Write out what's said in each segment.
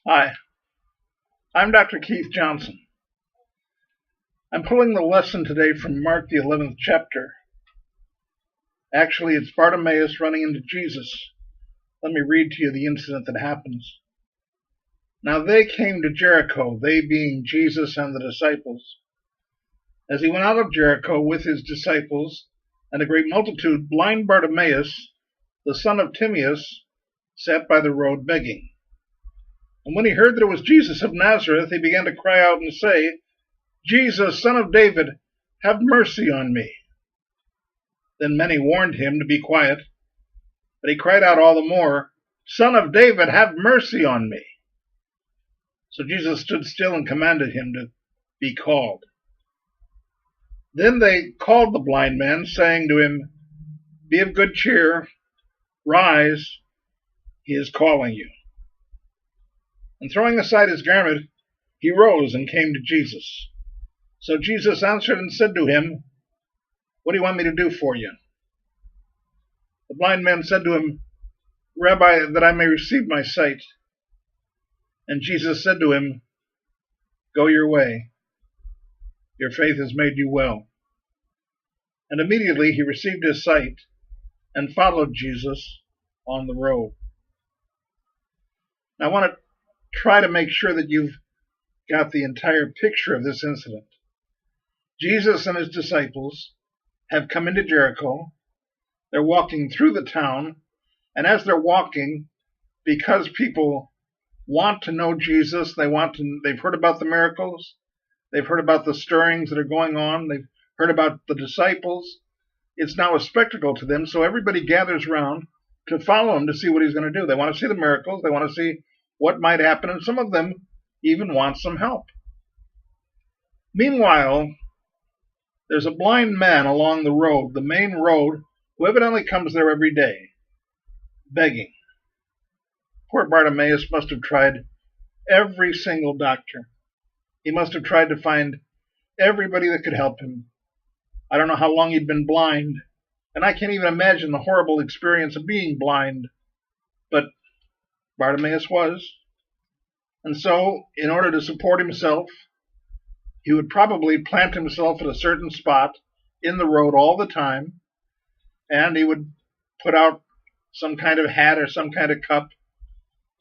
Hi, I'm Dr. Keith Johnson. I'm pulling the lesson today from Mark, the 11th chapter. Actually, it's Bartimaeus running into Jesus. Let me read to you the incident that happens. Now they came to Jericho, they being Jesus and the disciples. As he went out of Jericho with his disciples and a great multitude, blind Bartimaeus, the son of Timaeus, sat by the road begging. And when he heard that it was Jesus of Nazareth, he began to cry out and say, Jesus, son of David, have mercy on me. Then many warned him to be quiet, but he cried out all the more, Son of David, have mercy on me. So Jesus stood still and commanded him to be called. Then they called the blind man, saying to him, Be of good cheer, rise, he is calling you. And throwing aside his garment, he rose and came to Jesus. So Jesus answered and said to him, What do you want me to do for you? The blind man said to him, Rabbi, that I may receive my sight. And Jesus said to him, Go your way. Your faith has made you well. And immediately he received his sight and followed Jesus on the road. Now I want to try to make sure that you've got the entire picture of this incident. Jesus and his disciples have come into Jericho. They're walking through the town, and as they're walking, because people want to know Jesus, they've heard about the miracles, they've heard about the stirrings that are going on, they've heard about the disciples. It's now a spectacle to them, so everybody gathers around to follow him to see what he's going to do. They want to see the miracles, they want to see what might happen, and some of them even want some help. Meanwhile, there's a blind man along the road, the main road, who evidently comes there every day, begging. Poor Bartimaeus must have tried every single doctor. He must have tried to find everybody that could help him. I don't know how long he'd been blind, and I can't even imagine the horrible experience of being blind, but Bartimaeus was. And so, in order to support himself, he would probably plant himself at a certain spot in the road all the time, and he would put out some kind of hat or some kind of cup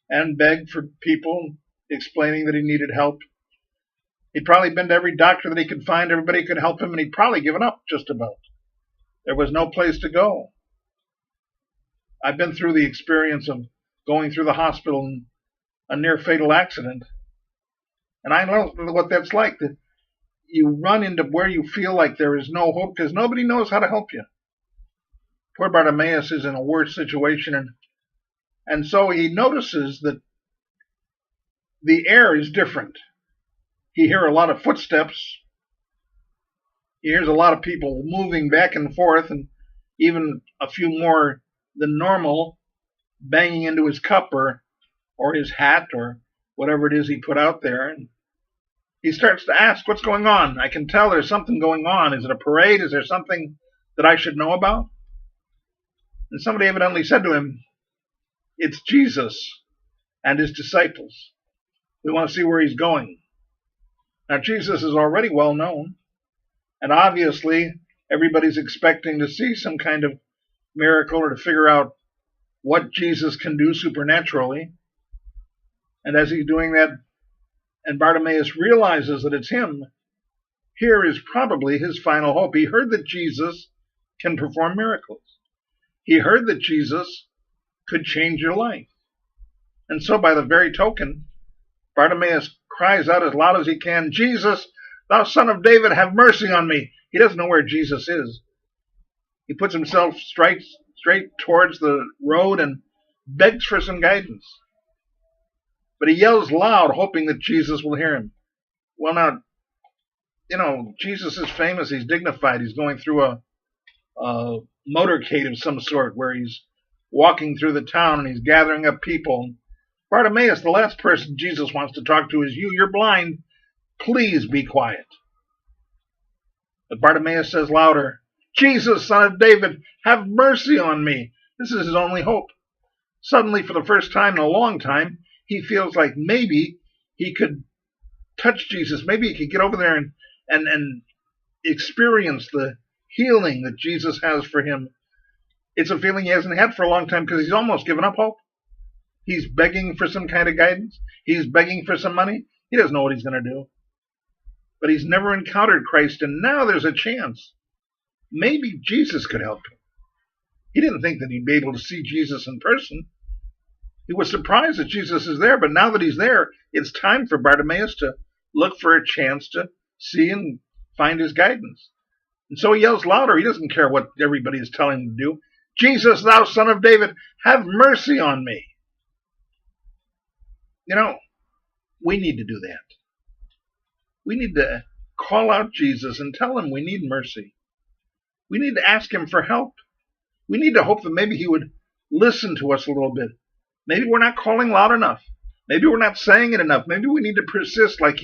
and beg for people, explaining that he needed help. He'd probably been to every doctor that he could find, everybody could help him, and he'd probably given up just about. There was no place to go. I've been through the experience of going through the hospital in a near-fatal accident, and I know what that's like. That you run into where you feel like there is no hope because nobody knows how to help you. Poor Bartimaeus is in a worse situation, and so he notices that the air is different. He hears a lot of footsteps. He hears a lot of people moving back and forth, and even a few more than normal banging into his cup or his hat or whatever it is he put out there. And he starts to ask, what's going on? I can tell there's something going on. Is it a parade? Is there something that I should know about? And somebody evidently said to him, it's Jesus and his disciples. We want to see where he's going. Now, Jesus is already well known, and obviously everybody's expecting to see some kind of miracle or to figure out what Jesus can do supernaturally. And as he's doing that, and Bartimaeus realizes that it's him, here is probably his final hope. He heard that Jesus can perform miracles. He heard that Jesus could change your life. And so by the very token, Bartimaeus cries out as loud as he can, Jesus, thou son of David, have mercy on me. He doesn't know where Jesus is. He puts himself straight towards the road and begs for some guidance. But he yells loud, hoping that Jesus will hear him. Well, now, Jesus is famous. He's dignified. He's going through a motorcade of some sort where he's walking through the town and he's gathering up people. Bartimaeus, the last person Jesus wants to talk to is you. You're blind. Please be quiet. But Bartimaeus says louder, Jesus, son of David, have mercy on me. This is his only hope. Suddenly, for the first time in a long time, he feels like maybe he could touch Jesus. Maybe he could get over there and experience the healing that Jesus has for him. It's a feeling he hasn't had for a long time because he's almost given up hope. He's begging for some kind of guidance. He's begging for some money. He doesn't know what he's going to do. But he's never encountered Christ, and now there's a chance. Maybe Jesus could help him. He didn't think that he'd be able to see Jesus in person. He was surprised that Jesus is there, but now that he's there, it's time for Bartimaeus to look for a chance to see and find his guidance. And so he yells louder. He doesn't care what everybody is telling him to do. Jesus, thou son of David, have mercy on me. You know, we need to do that. We need to call out Jesus and tell him we need mercy. We need to ask him for help. We need to hope that maybe he would listen to us a little bit. Maybe we're not calling loud enough. Maybe we're not saying it enough. Maybe we need to persist like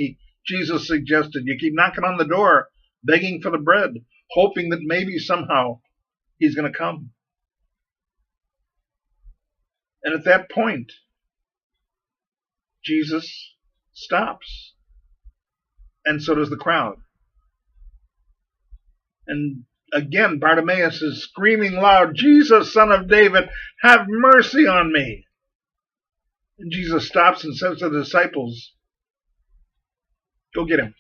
Jesus suggested. You keep knocking on the door, begging for the bread, hoping that maybe somehow he's going to come. And at that point, Jesus stops. And so does the crowd. And again, Bartimaeus is screaming loud, Jesus, son of David, have mercy on me. And Jesus stops and says to the disciples, go get him.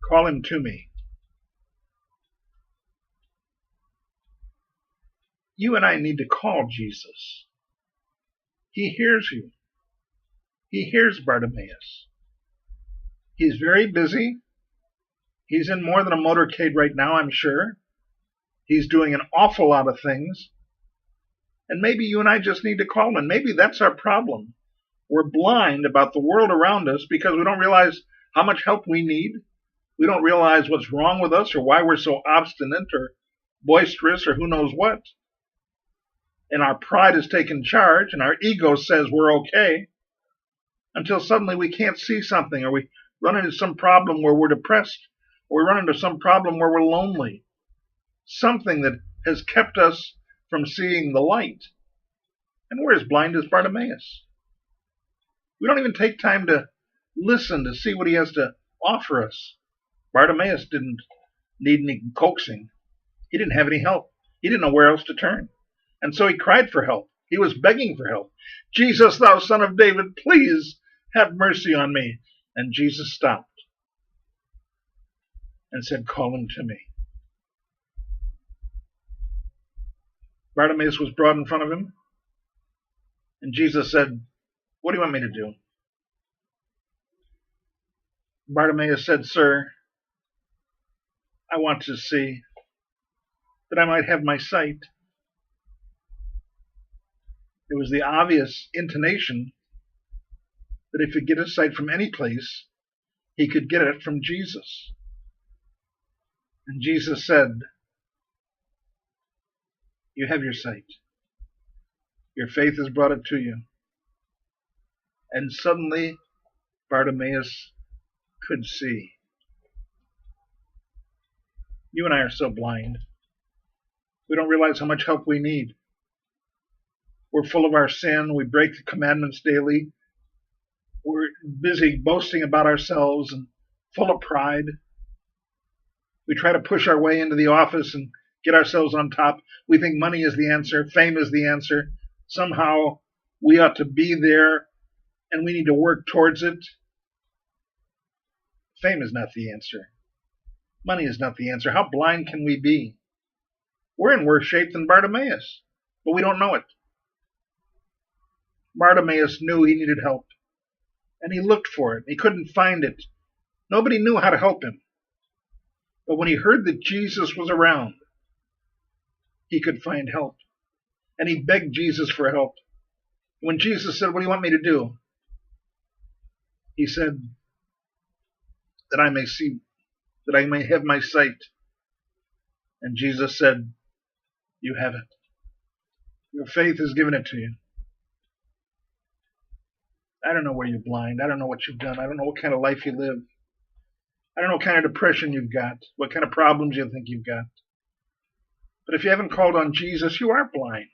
Call him to me. You and I need to call Jesus. He hears you. He hears Bartimaeus. He's very busy. He's in more than a motorcade right now, I'm sure. He's doing an awful lot of things. And maybe you and I just need to call him. And maybe that's our problem. We're blind about the world around us because we don't realize how much help we need. We don't realize what's wrong with us or why we're so obstinate or boisterous or who knows what. And our pride has taken charge and our ego says we're okay until suddenly we can't see something, or we run into some problem where we're depressed, or we run into some problem where we're lonely. Something that has kept us from seeing the light. And we're as blind as Bartimaeus. We don't even take time to listen to see what he has to offer us. Bartimaeus didn't need any coaxing. He didn't have any help. He didn't know where else to turn. And so he cried for help. He was begging for help. Jesus, thou son of David, please have mercy on me. And Jesus stopped and said, call him to me. Bartimaeus was brought in front of him. And Jesus said, what do you want me to do? Bartimaeus said, sir, I want to see that I might have my sight. It was the obvious intonation that if he could get his sight from any place, he could get it from Jesus. And Jesus said, you have your sight. Your faith has brought it to you. And suddenly, Bartimaeus could see. You and I are so blind. We don't realize how much help we need. We're full of our sin. We break the commandments daily. We're busy boasting about ourselves and full of pride. We try to push our way into the office and get ourselves on top. We think money is the answer. Fame is the answer. Somehow we ought to be there and we need to work towards it. Fame is not the answer. Money is not the answer. How blind can we be? We're in worse shape than Bartimaeus, but we don't know it. Bartimaeus knew he needed help, and he looked for it. He couldn't find it. Nobody knew how to help him. But when he heard that Jesus was around, he could find help. And he begged Jesus for help. When Jesus said, what do you want me to do? He said, that I may see, that I may have my sight. And Jesus said, you have it. Your faith has given it to you. I don't know where you're blind. I don't know what you've done. I don't know what kind of life you live. I don't know what kind of depression you've got, what kind of problems you think you've got. But if you haven't called on Jesus, you are blind.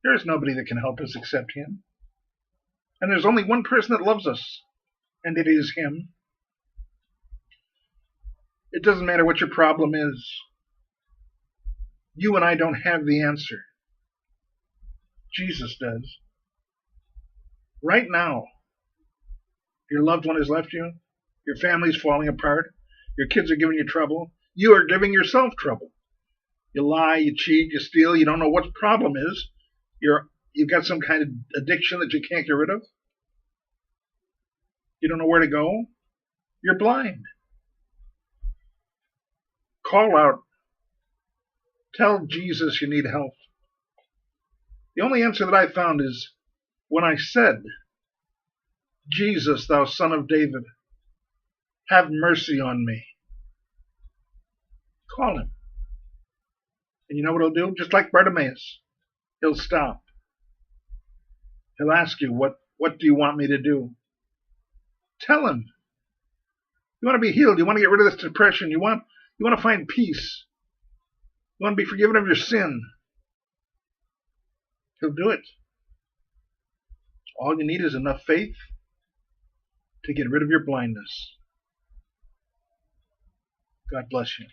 There is nobody that can help us except him. And there's only one person that loves us, and it is Him. It doesn't matter what your problem is. You and I don't have the answer. Jesus does. Right now, your loved one has left you. Your family's falling apart. Your kids are giving you trouble. You are giving yourself trouble. You lie, you cheat, you steal. You don't know what the problem is. You've got some kind of addiction that you can't get rid of. You don't know where to go. You're blind. Call out. Tell Jesus you need help. The only answer that I found is when I said, Jesus, thou Son of David, have mercy on me. Call Him. And you know what He'll do? Just like Bartimaeus, He'll stop. He'll ask you, what do you want me to do? Tell Him. You want to be healed. You want to get rid of this depression. You want to find peace. You want to be forgiven of your sin. He'll do it. All you need is enough faith to get rid of your blindness. God bless you.